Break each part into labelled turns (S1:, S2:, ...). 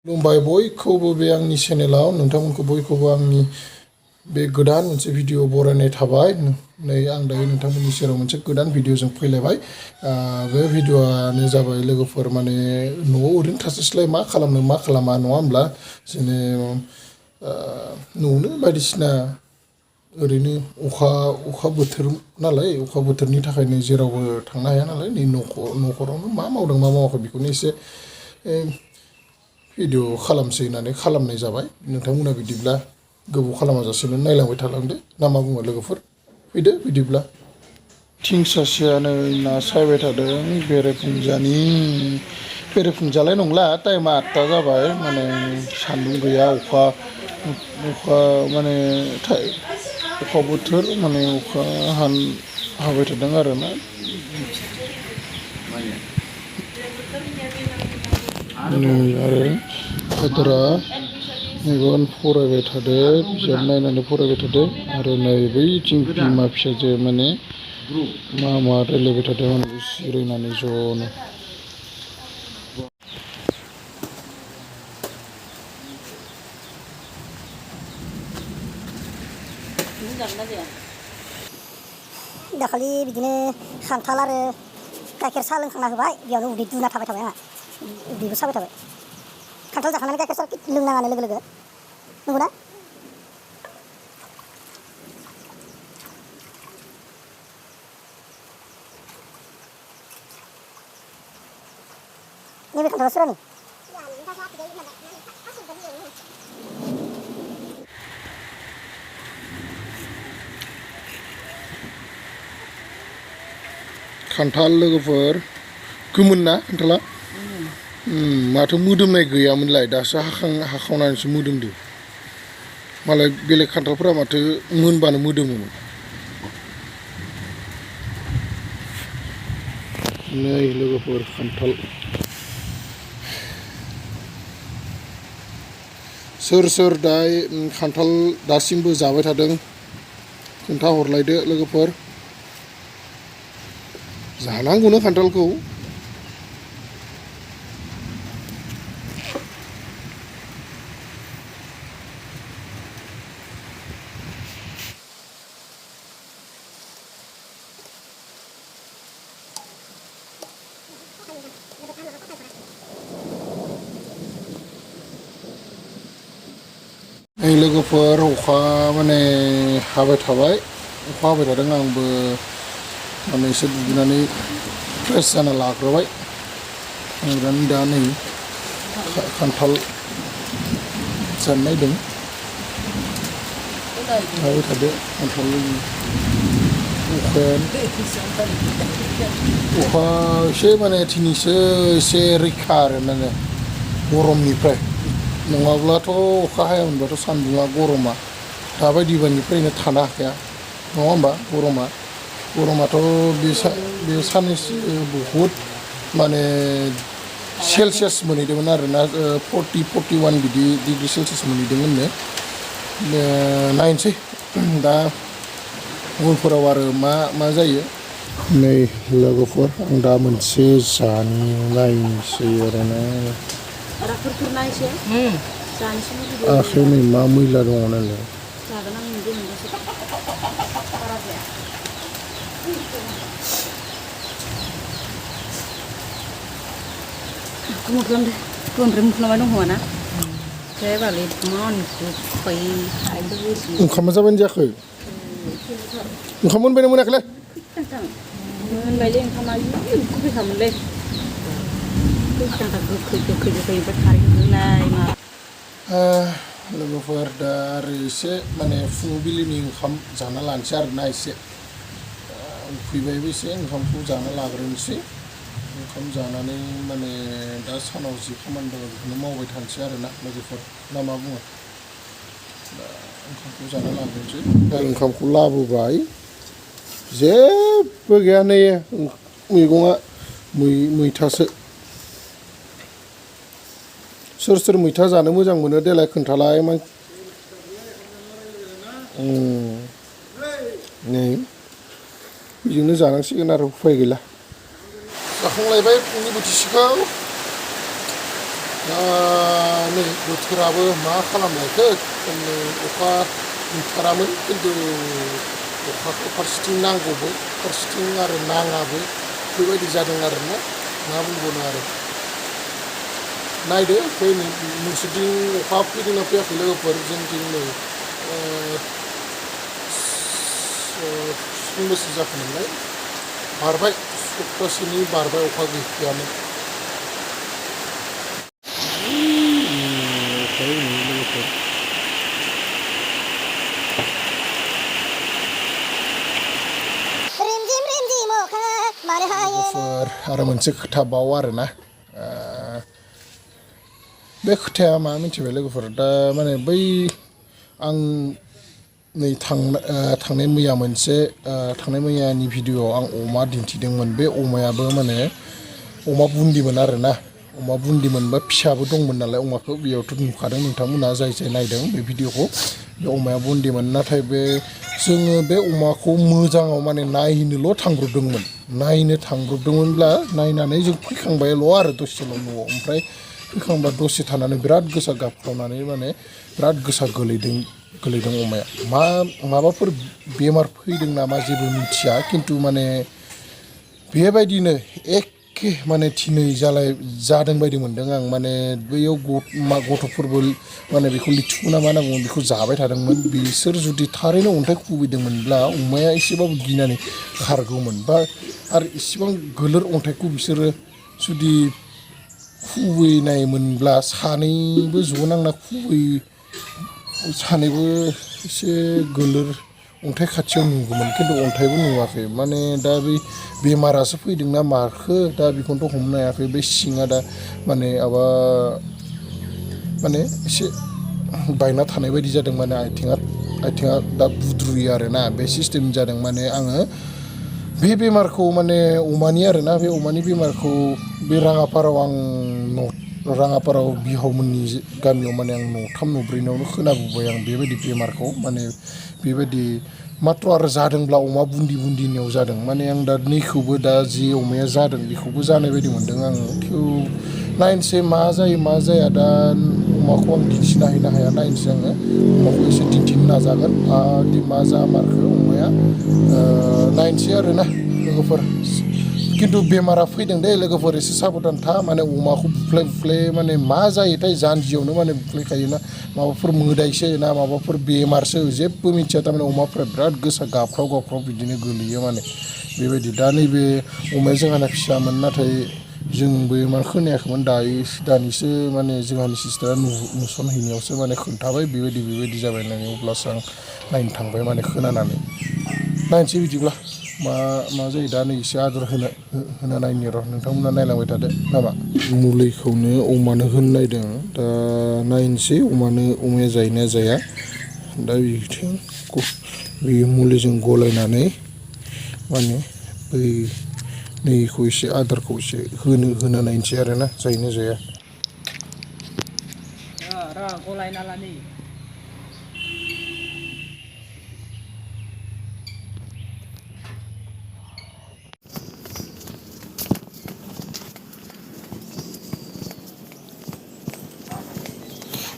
S1: खुलुमबाय बयखौबो बे आंनि चेनेलाव नोंथांमोनखौ बयखौबो आंनि बे गोदान मोनसे भिडिअ बरायनाय थाबाय नै आं दायो नोंथांमोननि सेराव मोनसे गोदान भिडिअजों फैलायबाय बे भिडिअआनो जाबाय लोगोफोर माने न'आव ओरैनो थास्लायस्लाय मा खालामनो मा खालामा नङा होमब्ला जेने न'आवनो बायदिसिना ओरैनो अखा बोथोर नालाय अखा बोथोरनि थाखायनो जेरावबो थांनो हाया नालाय नै न'खरावनो मा मावदों मा मावाखै बेखौनो एसे भिडिअ खालामसै होननानै खालामनाय जाबाय नोंथांमोना बिदिब्ला गोबाव खालामाजासेनो नायलांबाय थालांदो ना मा बुङो लोगोफोर फैदो बिदिब्ला थिं सासेयानो ना सायबाय थादों बेरेफुंजालाय नंला टाइमा 8टा जाबाय माने सान्दुं गैया अखा माने अखा बोथोर माने अखा हाबाय थादों आरोना नै आरो गथ'रा मेगन फरायबाय थादो बिजाब नायनानै फरायबाय थादो आरो नै बैथिं बिमा फिसाजो माने मा रायलायबाय थादों जिरायनानै ज'नो
S2: दाखालि बिदिनो खान्थाल आरो गाइखेर साहा लोंखांना होबाय बेयावनो उदै दुना थाबाय आंहा उदैबो साबाय थाबाय खान्थाल जाखांनानै गाइखेर साहा लोंनाङानो लोगो लोगो नंगौना नैबे खान्थाला सोरानि
S1: खान्थाल लोगोफोर गोमोन ना खान्थाला माथो मोदोमनाय गैयामोनलाय दासो हाखावनानैसो मोदोमदो मालाय बेलेग खान्थालफोरा माथो मोनबानो मोदोमोमोन नै लोगोफोर खान्थाल सोर दा खान्थाल दासिमबो जाबाय थादों खोन्थाहरलायदो लोगोफोर जानांगौनो खान्थालखौ नै लोगोफोर अखा माने हाबाय थाबाय अखा हाबाय थादों आंबो माने एसे दुगैनानै फ्रेस जाना लाग्रोबाय ओमफ्राय दा नै खान्थाल जानो नायदों हाबाय थादो खान्थाल अखा एसे माने दिनैसो एसे रैखा आरो माने गरमनिफ्राय नङाब्लाथ' अखा हायामोनबाथ' सान्दुङा गरमा दाबायदिनिफ्रायनो थानो हाखाया नङा होमबा गरमाथ' बे साननैसो बहुद माने सेलसियास मोनहैदोंमोन आरोना 41 बिदि डिग्रि सेलसियास मोनहैदोंमोननो नायनोसै दा उनफोराव आरो मा जायो नै लोगोफोर आं दा मोनसे नायनोसै आरोना आखायाव नै मा मैला दङ नालाय ओंखामा जाबायना जायाखै ओंखाम मोनबायना मोनाखैलै
S2: मोनबायलै ओंखामा गोखैखामोनलै गोखै खारै होलाय मा
S1: लोगोफोर दा आरो एसे माने फुंबिलिनि ओंखाम जाना लानोसै आरोना एसे उखैबायबो एसे ओंखामखौ जाना लाग्रोनोसै ओंखाम जानानै माने दा सानाव जि खामानि दङ बेखौनो मावबाय थानोसै आरोना लोगोफोर ना मा बुङो दा ओंखामखौ जाना लाग्रोनोसै दा ओंखामखौ लाबोबाय जेबो गैया नै मैगङा मैथासो सोर मैथा जानो मोजां मोनो देलाय खोन्थालाय नै बेजोंनो जानांसिगोन आरो उफाय गैला जाखांलायबाय फुंनि बोथिसेखौ दा नै बोथोराबो मा खालामलायखो अखा गैथारामोन खिन्थु अखाखौ फारसेथिं नांगौबो फारसेथिं आरो नाङाबो बेबायदि जादों आरोना मा बुंबावनो आरो नायदो फै नोंसोरथिं अखा फैदोंना फैयाखै लोगोफोर जोंथिं नै सानबेसे जाखोमोनलाय बारबाय सप्तासेनि बारबाय अखा गैखायामोन लोगोफोर आरो मोनसे खोथा बाव आरोना बे खोथाया मा मिथिबाय लोगोफोर दा माने बै आं नै थांनाय मैयानि भिडिअआव आं अमा दिन्थिदोंमोन बे अमायाबो माने अमा बुन्दिमोन आरोना अमा बुन्दिमोन बा फिसाबो दंमोन नालाय अमाखौ बेयावथ' नुखादों नोंथांमोना जाय नायदों बे भिडिअखौ बे अमाया बुन्दिमोन नाथाय जोङो बे अमाखौ मोजाङाव माने नायनोल' थांब्रबदोंमोनब्ला नायनानै जों फैखांबायल' आरो दसेल' न'आव ओमफ्राय फैखांबा दसे थानानै बिराद गोसा गाबख्रावनानै माने बिराद गोसा गोलैदों अमाया माबाफोर बेमार फैदों नामा जेबो मिथिया खिन्थु माने बेबायदिनो एखे माने थिनै जादों बायदि मोन्दों आं माने बैयाव गथ'फोरबो माने बेखौ लिथु ना मा होनना बुङो बेखौ जाबाय थादोंमोन बिसोर जुदि थारैनो अन्थाइ खुबैदोंमोनब्ला अमाया एसेबाबो गिनानै खारगौमोन बा आरो इसेबां गोलोर अन्थाइखौ बिसोरो जुदि खुबैनायमोनब्ला सानैबो ज' नांना सानैबो एसे गोलोर अन्थाइ खाथियाव नुगौमोन खिन्थु अन्थाइबो नुवाखै माने दा बै बेमारासो फैदोंना माखो दा बेखौनोथ' हमनो हायाखै बे सिङा दा माने माने एसे बायना थानाय बायदि जादों माने आथिङा दा बुद्रुयो आरोना बे सिस्टेम जादों माने आङो बे बेमारखौ माने अमानि आरोना बे अमानि बेमारखौ बे राङापाराव बिहावमोननि गामियाव माने आं न'थाम न'ब्रैनावनो खोनाबोबाय आं बेबायदि बेमारखौ माने बेबायदि माथ्र' आरो जादोंब्ला अमा बुन्दिनियाव जादों माने आं दा नैखौबो दा जि अमाया जादों बेखौबो जानाय बायदि मोन्दों आं नायनोसै मा जायो मा जाया दा अमाखौ आं दिन्थिना हैनो हाया नायनोसै आङो अमाखौ एसे दिन्थिनो नाजागोन मा जामारखो अमाया नायनोसै आरोना लोगोफोर खिन्थु बेमारा फैदों दे लोगोफोर एसे साबधान था माने अमाखौ बुफ्ले माने मा जायोथाय जानजियावनो माने बुफ्लेखायोना माबाफोर मोदायसो ना माबाफोर बेमारसो जेबो मिथिया थारमाने अमाफ्रा बिराद गोसा गाबख्राव बिदिनो गोलैयो माने बेबायदि दा नैबे अमाया जोंहाना फिसामोन नाथाय जोंबो मा खोनायाखैमोन दानिसो माने जोंहानि सिस्टारा नुसनहैनायावसो माने खोन्थाबाय बेबायदि जाबाय होननानै अब्लासो आं नायनो थांबाय माने खोनानानै नायनोसै बिदिब्ला मा जायो दा नै एसे आदर होना नायनि र' नोंथांमोना नायलांबाय थादो नामा मुलिखौनो अमानो होनो नायदों दा नायनोसै अमाया जायोना जाया दा बिथिं बे मुलिजों गलायनानै माने बै नैखौ एसे आदारखौ एसे होना नायनोसै आरोना जायोना जाया
S3: गलायना लानि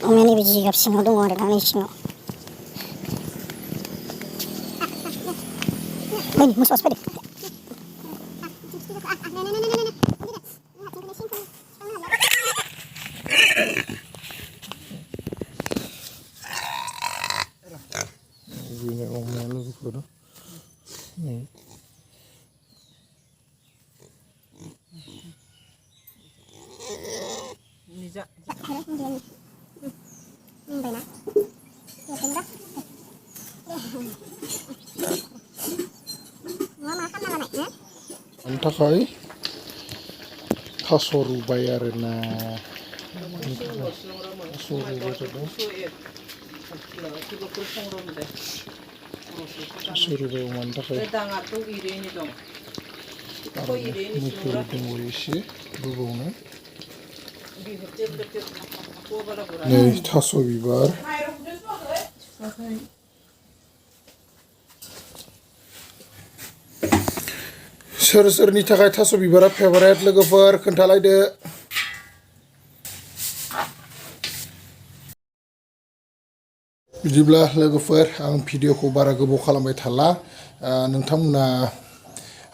S2: अमाया नैबे जिगाब सिङाव दङ आरो दा नै सिङाव नै मोसौआसो फैदों
S1: बेनो अमाया लोगोफोर मानि थाखाय थास' रुबाय आरोना थास' रुबाय थादों थास' रुबाय अमानि थाखाय मुफुर दंबावो एसे रुबावनो नै थास' बिबार सोरनि थाखाय थास' बिबारा फेभरेट लोगोफोर खोन्थालायदो बिदिब्ला लोगोफोर आं भिडिअखौ बारा गोबाव खालामबाय थाला नोंथांमोना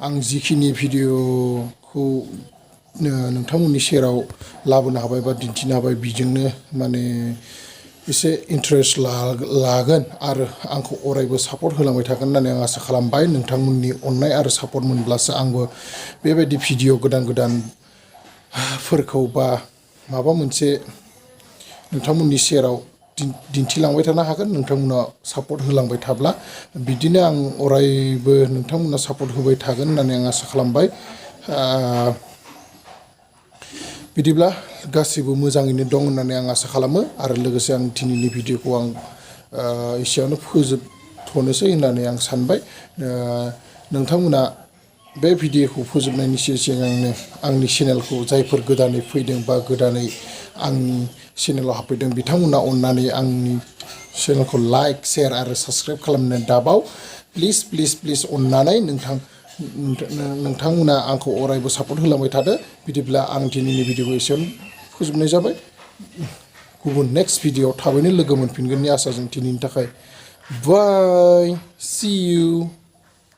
S1: आं जिखिनि भिडिअखौ नोंथांमोननि सेराव लाबोनो हाबाय बा दिन्थिनो हाबाय बिजोंनो माने एसे इन्टारेस्ट लागोन आरो आंखौ अरायबो सापर्ट होलांबाय थागोन होननानै आं आसा खालामबाय नोंथांमोननि अननाय आरो सापर्ट मोनब्लासो आंबो बेबायदि भिडिअ गोदान फोरखौ बा माबा मोनसे नोंथांमोननि सेराव दिन्थिलांबाय थानो हागोन नोंथांमोना सापर्ट होलांबाय थाब्ला बिदिनो आं अरायबो नोंथांमोना सापर्ट होबाय थागोन होननानै आं आसा खालामबाय बिदिब्ला गासिबो मोजाङैनो दं होननानै आं आसा खालामो आरो लोगोसे आं दिनैनि भिडिअखौ आं एसेयावनो फोजोबथ'नोसै होननानै आं सानबाय नोंथांमोना बे भिडिअखौ फोजोबनायनि सिगांनो आंनि चेनेलखौ जायफोर गोदानै फैदों बा गोदानै आंनि चेनेलाव हाबफैदों बिथांमोना अननानै आंनि चेनेलखौ लाइक शेयार आरो साबस्क्राइब खालामनो दाबाव प्लिज अननानै नोंथांमोना आंखौ अरायबो सापर्ट होलांबाय थादो बिदिब्ला आं दिनैनि भिडिअखौ एसेयावनो फोजोबनाय जाबाय गुबुन नेक्स्ट भिडिअआव थाबैनो लोगो मोनफिनगोननि आसाजों दिनैनि थाखाय बाय सी इउ